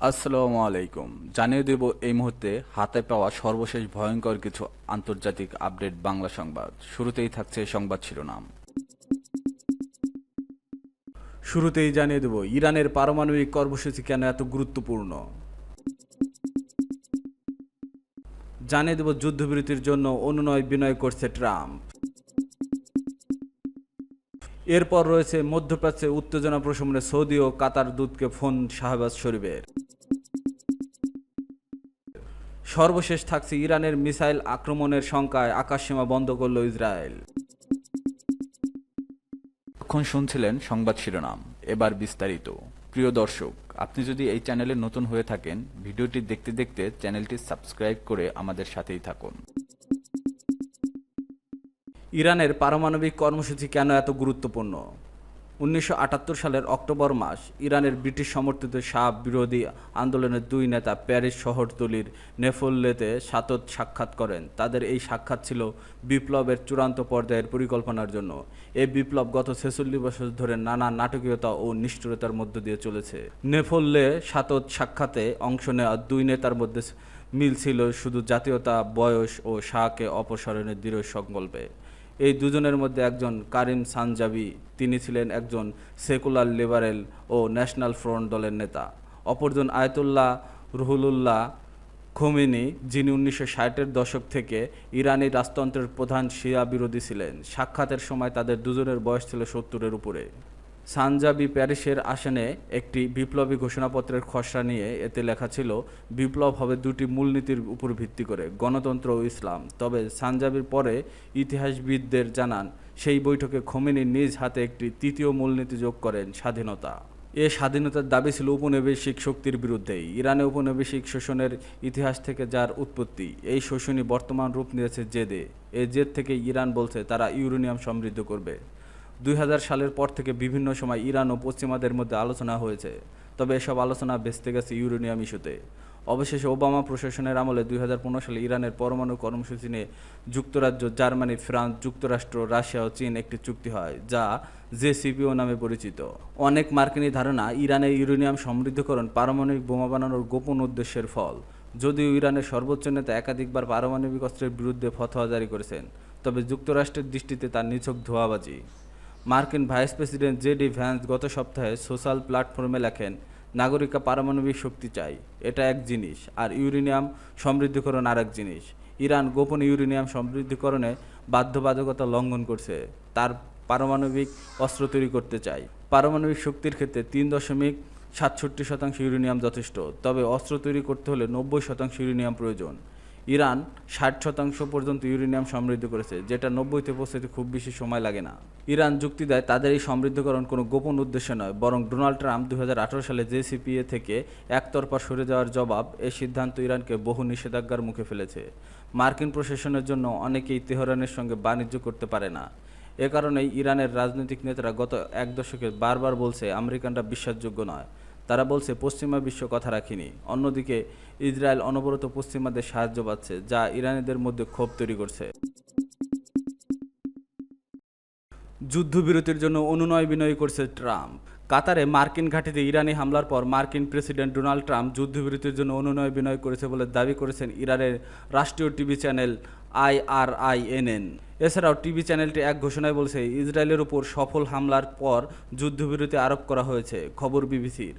আসসালামু আলাইকুম। জানিয়ে দেব এই মুহূর্তে হাতে পাওয়া সর্বশেষ ভয়ঙ্কর কিছু আন্তর্জাতিক আপডেট বাংলা সংবাদ। শুরুতেই থাকছে সংবাদ শিরোনাম। শুরুতেই জানিয়ে দেব ইরানের পারমাণবিক কর্মসূচি কেন এত গুরুত্বপূর্ণ। জানিয়ে দেব যুদ্ধবিরতির জন্য অনুনয় বিনয় করছে ট্রাম্প। এরপর রয়েছে মধ্যপ্রাচ্যে উত্তেজনা প্রশমনে সৌদি ও কাতার দূতকে ফোন শাহবাজ শরীফের। সর্বশেষ থাকছে ইরানের মিসাইল আক্রমণের শঙ্কায় আকাশসীমা বন্ধ করল ইসরায়েল। এখন শুনছিলেন সংবাদ শিরোনাম, এবার বিস্তারিত। প্রিয় দর্শক, আপনি যদি এই চ্যানেলে নতুন হয়ে থাকেন, ভিডিওটি দেখতে দেখতে চ্যানেলটি সাবস্ক্রাইব করে আমাদের সাথেই থাকুন। ইরানের পারমাণবিক কর্মসূচি কেন এত গুরুত্বপূর্ণ? 1978 সালের অক্টোবর মাস ইরানের ব্রিটিশ সমর্থিত শাহ বিরোধী আন্দোলনের দুই নেতা প্যারিস শহরতলির নেফল্লেতে সাক্ষাৎ করেন। তাদের এই সাক্ষাৎ ছিল বিপ্লবের চূড়ান্ত পর্যায়ের পরিকল্পনার জন্য। এই বিপ্লব গত 46 বছর ধরে নানা নাটকীয়তা ও নিষ্ঠুরতার মধ্য দিয়ে চলেছে। নেফল্লে সাক্ষাতে অংশ নেওয়া দুই নেতার মধ্যে মিল ছিল শুধু জাতীয়তা, বয়স ও শাহকে অপসারণের দৃঢ় সংকল্পে। এই দুজনের মধ্যে একজন কারিম সানজাবি, তিনি ছিলেন একজন সেকুলার লিবারেল ও ন্যাশনাল ফ্রন্ট দলের নেতা। অপরজন আয়াতুল্লাহ রুহুল্লাহ খোমেনি, যিনি 1960-এর দশক থেকে ইরানি রাজতন্ত্রের প্রধান শিয়া বিরোধী ছিলেন। সাক্ষাতের সময় তাদের দুজনের বয়স ছিল 70-এর উপরে। সানজাবি প্যারিসের আসনে একটি বিপ্লবী ঘোষণাপত্রের খসড়া নিয়ে এতে লেখা ছিল, বিপ্লব হবে দুটি মূলনীতির উপর ভিত্তি করে, গণতন্ত্র ও ইসলাম। তবে সানজাবির পরে ইতিহাসবিদদের জানান, সেই বৈঠকে খোমেনি নিজ হাতে একটি তৃতীয় মূলনীতি যোগ করেন, স্বাধীনতা। এ স্বাধীনতার দাবি ছিল উপনিবেশিক শক্তির বিরুদ্ধেই। ইরানে উপনিবেশিক শোষণের ইতিহাস থেকে যার উৎপত্তি, এই শোষণই বর্তমান রূপ নিয়েছে জেদে। এই জেদ থেকে ইরান বলছে তারা ইউরেনিয়াম সমৃদ্ধ করবে। 2000 সালের পর থেকে বিভিন্ন সময় ইরান ও পশ্চিমাদের মধ্যে আলোচনা হয়েছে, তবে এসব আলোচনা ভেস্তে গেছে ইউরেনিয়াম ইস্যুতে। অবশেষে ওবামা প্রশাসনের আমলে 2015 সালে ইরানের পরমাণু কর্মসূচি নিয়ে যুক্তরাজ্য, জার্মানি, ফ্রান্স, যুক্তরাষ্ট্র, রাশিয়া ও চীন একটি চুক্তি হয়, যা জেসিপিও নামে পরিচিত। অনেক মার্কিনী ধারণা, ইরানের ইউরেনিয়াম সমৃদ্ধকরণ পারমাণবিক বোমা বানানোর গোপন উদ্দেশ্যের ফল। যদিও ইরানের সর্বোচ্চ নেতা একাধিকবার পারমাণবিক অস্ত্রের বিরুদ্ধে ফতোয়া জারি করেছেন, তবে যুক্তরাষ্ট্রের দৃষ্টিতে তার নিছক ধোঁয়াবাজি। মার্কিন ভাইস প্রেসিডেন্ট জেডি ভ্যান্স গত সপ্তাহে সোশ্যাল প্ল্যাটফর্মে লেখেন, নাগরিকরা পারমাণবিক শক্তি চাই, এটা এক জিনিস, আর ইউরেনিয়াম সমৃদ্ধকরণ আর এক জিনিস। ইরান গোপন ইউরেনিয়াম সমৃদ্ধকরণে বাধ্যবাধকতা লঙ্ঘন করছে, তার পারমাণবিক অস্ত্র তৈরি করতে চায়। পারমাণবিক শক্তির ক্ষেত্রে 3.67% ইউরেনিয়াম যথেষ্ট, তবে অস্ত্র তৈরি করতে হলে 90% ইউরেনিয়াম প্রয়োজন। ইরান 60% পর্যন্ত ইউরেনিয়াম সমৃদ্ধ করেছে, যেটা 90-তে পৌঁছতে খুব বেশি সময় লাগে না। ইরান যুক্তি দেয়, তাদের এই সমৃদ্ধকরণ কোনো গোপন উদ্দেশ্য নয়, বরং ডোনাল্ড ট্রাম্প 2018 সালে জেসিপিএ থেকে একতরফা সরে যাওয়ার জবাব। এই সিদ্ধান্ত ইরানকে বহু নিষেধাজ্ঞার মুখে ফেলেছে। মার্কিন প্রশাসনের জন্য অনেকেই তেহরানের সঙ্গে বাণিজ্য করতে পারে না। এ কারণেই ইরানের রাজনৈতিক নেতারা গত এক দশকে বারবার বলছে আমেরিকানরা বিশ্বাসযোগ্য নয়। তারা বলছে পশ্চিমা বিশ্ব কথা রাখেনি। অন্যদিকে ইসরায়েল অনবরত পশ্চিমাদের সাহায্য পাচ্ছে, যা ইরানিদের মধ্যে ক্ষোভ তৈরি করছে। যুদ্ধবিরতির জন্য অনুনয় বিনয় করছে ট্রাম্প। কাতারে মার্কিন ঘাঁটিতে ইরানি হামলার পর মার্কিন প্রেসিডেন্ট ডোনাল্ড ট্রাম্প যুদ্ধবিরতির জন্য অনুনয় বিনয় করেছে বলে দাবি করেছেন ইরানের রাষ্ট্রীয় টিভি চ্যানেল IRINN। এছাড়াও টিভি চ্যানেলটি এক ঘোষণায় বলছে, ইসরায়েলের উপর সফল হামলার পর যুদ্ধবিরতি আরোপ করা হয়েছে। খবর বিবিসির।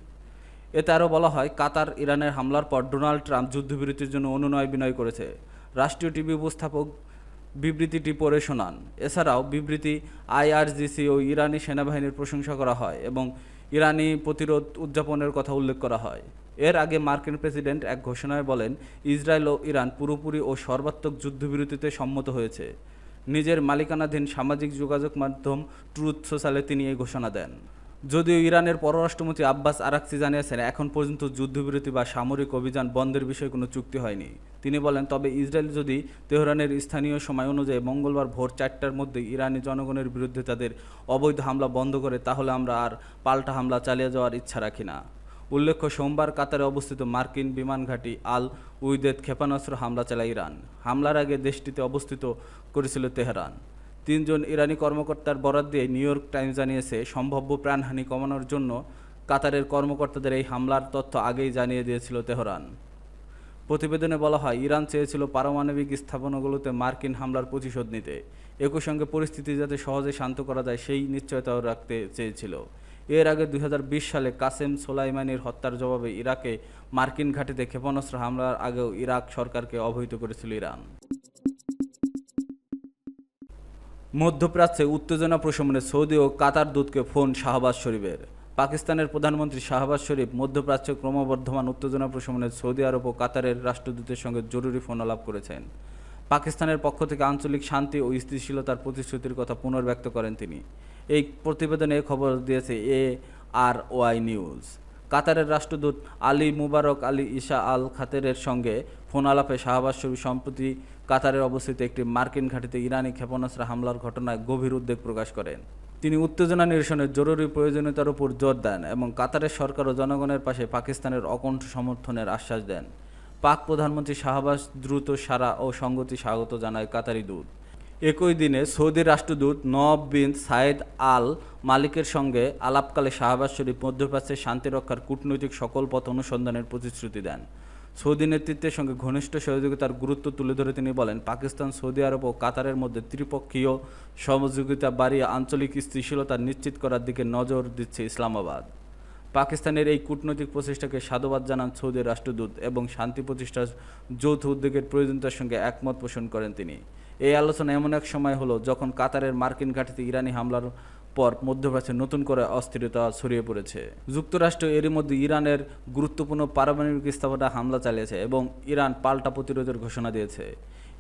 এতে আরও বলা হয়, কাতার ইরানের হামলার পর ডোনাল্ড ট্রাম্প যুদ্ধবিরতির জন্য অনুনয় বিনয় করেছে। রাষ্ট্রীয় টিভি উপস্থাপক বিবৃতিটি পড়ে শোনান। এছাড়াও বিবৃতি IRGC ও ইরানি সেনাবাহিনীর প্রশংসা করা হয় এবং ইরানি প্রতিরোধ উদযাপনের কথা উল্লেখ করা হয়। এর আগে মার্কিন প্রেসিডেন্ট এক ঘোষণায় বলেন, ইসরায়েল ও ইরান পুরোপুরি ও সর্বাত্মক যুদ্ধবিরতিতে সম্মত হয়েছে। নিজের মালিকানাধীন সামাজিক যোগাযোগ মাধ্যম ট্রুথ সোশ্যালে তিনি এই ঘোষণা দেন। যদিও ইরানের পররাষ্ট্রমন্ত্রী আব্বাস আরাকচি জানিয়েছেন, এখন পর্যন্ত যুদ্ধবিরতি বা সামরিক অভিযান বন্ধের বিষয়ে কোনো চুক্তি হয়নি। তিনি বলেন, তবে ইসরায়েল যদি তেহরানের স্থানীয় সময় অনুযায়ী মঙ্গলবার ভোর 4টার মধ্যে ইরানি জনগণের বিরুদ্ধে তাদের অবৈধ হামলা বন্ধ করে, তাহলে আমরা আর পাল্টা হামলা চালিয়ে যাওয়ার ইচ্ছা রাখি না। উল্লেখ্য, সোমবার কাতারে অবস্থিত মার্কিন বিমান ঘাঁটি আল উইদেদ ক্ষেপণাস্ত্র হামলা চালায় ইরান। হামলার আগে দেশটিতে অবস্থিত করেছিল তেহরান। 3 জন ইরানি কর্মকর্তার বরাত দিয়ে নিউ ইয়র্ক টাইমস জানিয়েছে, সম্ভাব্য প্রাণহানি কমানোর জন্য কাতারের কর্মকর্তাদের এই হামলার তথ্য আগেই জানিয়ে দিয়েছিল তেহরান। প্রতিবেদনে বলা হয়, ইরান চেয়েছিল পারমাণবিক স্থাপনাগুলোতে মার্কিন হামলার প্রতিশোধ নিতে, একই সঙ্গে পরিস্থিতি যাতে সহজে শান্ত করা যায় সেই নিশ্চয়তাও রাখতে চেয়েছিল। এর আগে 2020 সালে কাসেম সোলাইমানির হত্যার জবাবে ইরাকে মার্কিন ঘাঁটিতে ক্ষেপণাস্ত্র হামলার আগেও ইরাক সরকারকে অবহিত করেছিল ইরান। মধ্যপ্রাচ্যে উত্তেজনা প্রশমনে সৌদি ও কাতার দূতকে ফোন শাহবাজ শরীফের। পাকিস্তানের প্রধানমন্ত্রী শাহবাজ শরীফ মধ্যপ্রাচ্যে ক্রমবর্ধমান উত্তেজনা প্রশমনে সৌদি আরব ও কাতারের রাষ্ট্রদূতের সঙ্গে জরুরি ফোন আলাপ করেছেন। পাকিস্তানের পক্ষ থেকে আঞ্চলিক শান্তি ও স্থিতিশীলতার প্রতিশ্রুতির কথা পুনর্ব্যক্ত করেন তিনি। এই প্রতিবেদনে খবর দিয়েছে ARY নিউজ। কাতারের রাষ্ট্রদূত আলী মুবারক আলী ঈসা আল খাতেরের সঙ্গে ফোন আলাপে শাহবাজ শরীফ সম্প্রতি কাতারের অবস্থিত একটি মার্কিন ঘাঁটিতে ইরানি ক্ষেপণাস্ত্র হামলার ঘটনায় গভীর উদ্বেগ প্রকাশ করেন। তিনি উত্তেজনা নিরসনের জরুরি প্রয়োজনীয়তার উপর জোর দেন এবং কাতারের সরকার ও জনগণের পাশে পাকিস্তানের অকণ্ঠ সমর্থনের আশ্বাস দেন। পাক প্রধানমন্ত্রী শাহবাজ দ্রুত সাড়া ও সংগতি স্বাগত জানায় কাতারি দূত। একই দিনে সৌদি রাষ্ট্রদূত নওয়াব বিন সায়েদ আল মালিকের সঙ্গে আলাপকালে শাহবাজ শরীফ মধ্যপ্রাচ্যের শান্তি রক্ষার কূটনৈতিক সকল পথ অনুসন্ধানের প্রতিশ্রুতি দেন। সৌদি নেতৃত্বের সঙ্গে ঘনিষ্ঠ সহযোগিতার গুরুত্ব তুলে ধরে তিনি বলেন, পাকিস্তান, সৌদি আরব ও কাতারের মধ্যে ত্রিপক্ষীয় সহযোগিতা বাড়িয়ে আঞ্চলিক স্থিতিশীলতা নিশ্চিত করার দিকে নজর দিচ্ছে ইসলামাবাদ। পাকিস্তানের এই কূটনৈতিক প্রচেষ্টাকে সাধুবাদ জানান সৌদি রাষ্ট্রদূত এবং শান্তি প্রতিষ্ঠার যৌথ উদ্যোগের প্রয়োজনীয়তার সঙ্গে একমত পোষণ করেন তিনি। এই আলোচনা এমন এক সময় হলো যখন কাতারের মার্কিন ঘাঁটিতে ইরানি হামলার পর মধ্যপ্রাচ্যে নতুন করে অস্থিরতা ছড়িয়ে পড়েছে। যুক্তরাষ্ট্র এরই মধ্যে ইরানের গুরুত্বপূর্ণ পারমাণবিক স্থাপনায় হামলা চালিয়েছে এবং ইরান পাল্টা প্রতিরোধের ঘোষণা দিয়েছে।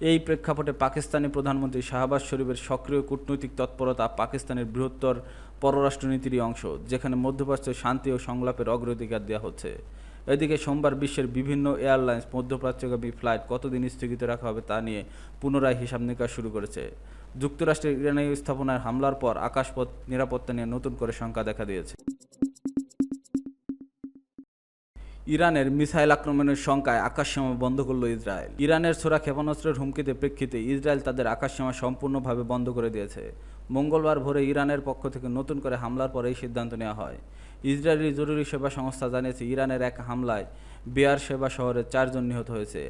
এই প্রেক্ষাপটে পাকিস্তানি প্রধানমন্ত্রী শাহবাজ শরীফের সক্রিয় কূটনৈতিক তৎপরতা পাকিস্তানের বৃহত্তর পররাষ্ট্রনীতিরই অংশ, যেখানে মধ্যপ্রাচ্যে শান্তি ও সংলাপের অগ্রাধিকার দেওয়া হচ্ছে। এদিকে সোমবার বিশ্বের বিভিন্ন এয়ারলাইন্স মধ্যপ্রাচ্যগামী ফ্লাইট কতদিন স্থগিত রাখা হবে তা নিয়ে পুনরায় হিসাব নিকাশ শুরু করেছে। যুক্তরাষ্ট্রের ইরানি স্থাপনায় হামলার পর আকাশপথ নিরাপত্তা নিয়ে নতুন করে শঙ্কা দেখা দিয়েছে। ইরানের মিসাইল আক্রমণের শঙ্কায় আকাশসীমা বন্ধ করল ইসরায়েল। ইরানের ছোড়া ক্ষেপণাস্ত্রের হুমকিতে প্রেক্ষিতে ইসরায়েল তাদের আকাশসীমা সম্পূর্ণভাবে বন্ধ করে দিয়েছে। মঙ্গলবার ভোরে ইরানের পক্ষ থেকে নতুন করে হামলার পর এই সিদ্ধান্ত নেওয়া হয়। ইসরায়েলি জরুরি সেবা সংস্থা জানিয়েছে, ইরানের এক হামলায় বেয়ার সেবা শহরে 4 জন নিহত হয়েছে।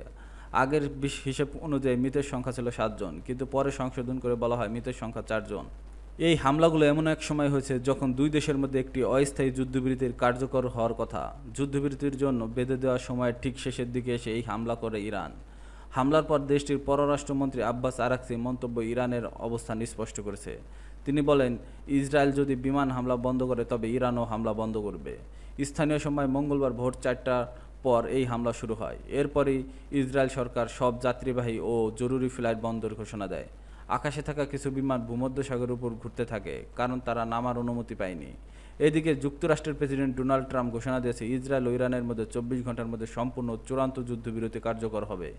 আগের হিসেব অনুযায়ী মৃতের সংখ্যা ছিল 7 জন, কিন্তু পরে সংশোধন করে বলা হয় মৃতের সংখ্যা 4 জন। এই হামলাগুলো এমন এক সময় হয়েছে যখন দুই দেশের মধ্যে একটি অস্থায়ী যুদ্ধবিরতির কার্যকর হওয়ার কথা। যুদ্ধবিরতির জন্য বেঁধে দেওয়া সময়ের ঠিক শেষের দিকে এসে এই হামলা করে ইরান। হামলার পর দেশটির পররাষ্ট্রমন্ত্রী আব্বাস আরাকচি মন্তব্য ইরানের অবস্থান স্পষ্ট করেছে। তিনি বলেন, ইসরায়েল যদি বিমান হামলা বন্ধ করে তবে ইরানও হামলা বন্ধ করবে। স্থানীয় সময় মঙ্গলবার ভোর 4টার পর এই হামলা শুরু হয়। এরপরই ইসরায়েল সরকার সব যাত্রীবাহী ও জরুরি ফ্লাইট বন্ধের ঘোষণা দেয়। আকাশে থাকা কিছু বিমান ভূমধ্যসাগরের উপর ঘুরতে থাকে, কারণ তারা নামার অনুমতি পায়নি। এদিকে যুক্তরাষ্ট্রের প্রেসিডেন্ট ডোনাল্ড ট্রাম্প ঘোষণা দিয়েছে, ইসরায়েল ও ইরানের মধ্যে 24 ঘন্টার মধ্যে সম্পূর্ণ চূড়ান্ত যুদ্ধবিরতি কার্যকর হবে।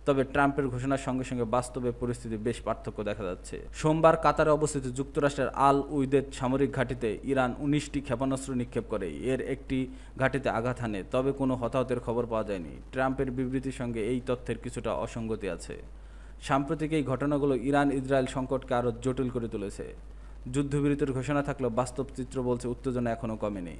তবে ট্রাম্পের ঘোষণার সঙ্গে সঙ্গে বাস্তবে পরিস্থিতি বেশ পার্থক্য দেখা যাচ্ছে। সোমবার কাতারে অবস্থিত যুক্তরাষ্ট্রের আল উইদেদ সামরিক ঘাঁটিতে ইরান 19টি ক্ষেপণাস্ত্র নিক্ষেপ করে। এর একটি ঘাঁটিতে আঘাত হানে, তবে কোনো হতাহতের খবর পাওয়া যায়নি। ট্রাম্পের বিবৃতির সঙ্গে এই তথ্যের কিছুটা অসঙ্গতি আছে। সাম্প্রতিক এই ঘটনাগুলো ইরান ইসরায়েল সংকটকে আরও জটিল করে তুলেছে। যুদ্ধবিরতির ঘোষণা থাকলেও বাস্তব চিত্র বলছে উত্তেজনা এখনও কমেনি।